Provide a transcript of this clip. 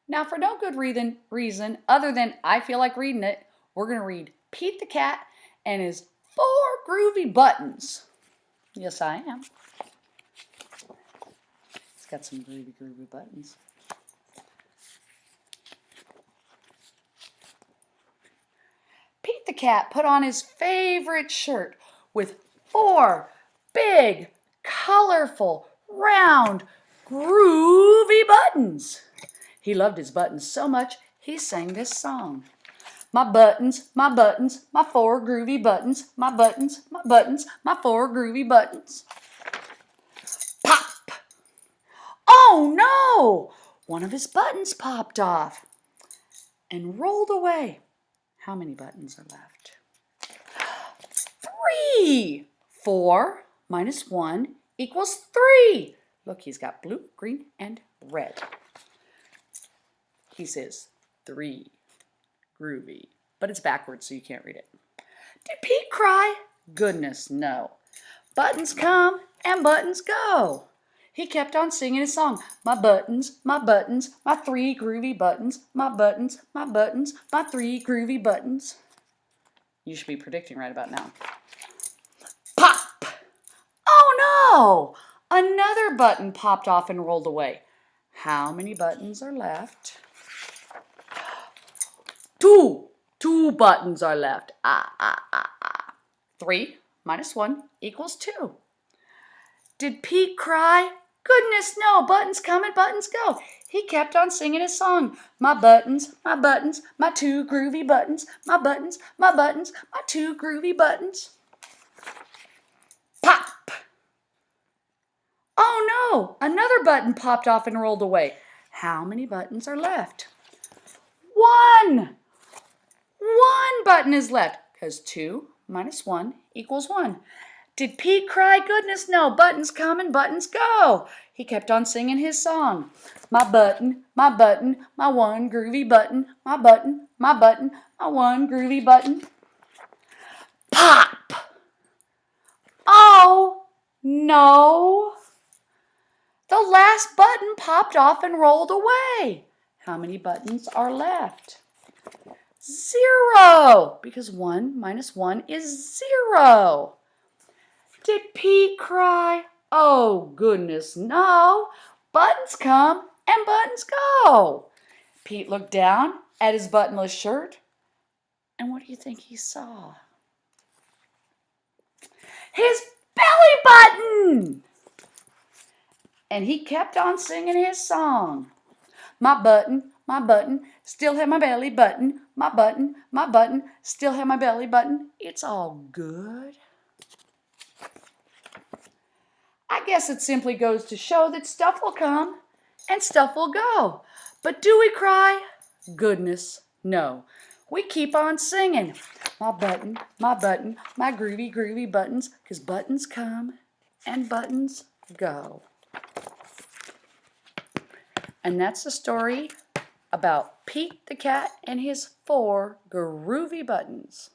Now, for no good reason other than I feel like reading it, we're going to read Pete the Cat and his 4 groovy buttons. Yes, I am. It's got some groovy buttons. Pete the Cat put on his favorite shirt with 4 big, colorful, round, groovy buttons. He loved his buttons so much, he sang this song. My buttons, my 4 groovy buttons, my buttons, my 4 groovy buttons. Pop! Oh no! One of his buttons popped off and rolled away. How many buttons are left? 3! 4 minus 1 equals 3. Look, he's got blue, green, and red. He says 3 groovy, but it's backwards so you can't read it. Did Pete cry? Goodness, no. Buttons come and buttons go. He kept on singing his song. My 3 groovy buttons, my 3 groovy buttons. You should be predicting right about now. Pop! Oh no! Another button popped off and rolled away. How many buttons are left? 2. 2 buttons are left. 3 minus 1 equals 2. Did Pete cry? Goodness no, buttons come and buttons go. He kept on singing his song. My 2 groovy buttons, my 2 groovy buttons. Pop! Oh no, another button popped off and rolled away. How many buttons are left? 1! 1 button is left, because 2 minus 1 equals 1. Did Pete cry? Goodness no, buttons come and buttons go. He kept on singing his song. My 1 groovy button, my 1 groovy button. Pop! Oh no! The last button popped off and rolled away. How many buttons are left? 0, because 1 minus 1 is 0. Did Pete cry? Oh, goodness, no. Buttons come and buttons go. Pete looked down at his buttonless shirt, and what do you think he saw? His belly button! And he kept on singing his song. My button, still have my belly button. My button, still have my belly button. It's all good. I guess it simply goes to show that stuff will come and stuff will go. But do we cry? Goodness, no. We keep on singing. My button, my groovy buttons, because buttons come and buttons go. And that's the story about Pete the Cat and his 4 groovy buttons.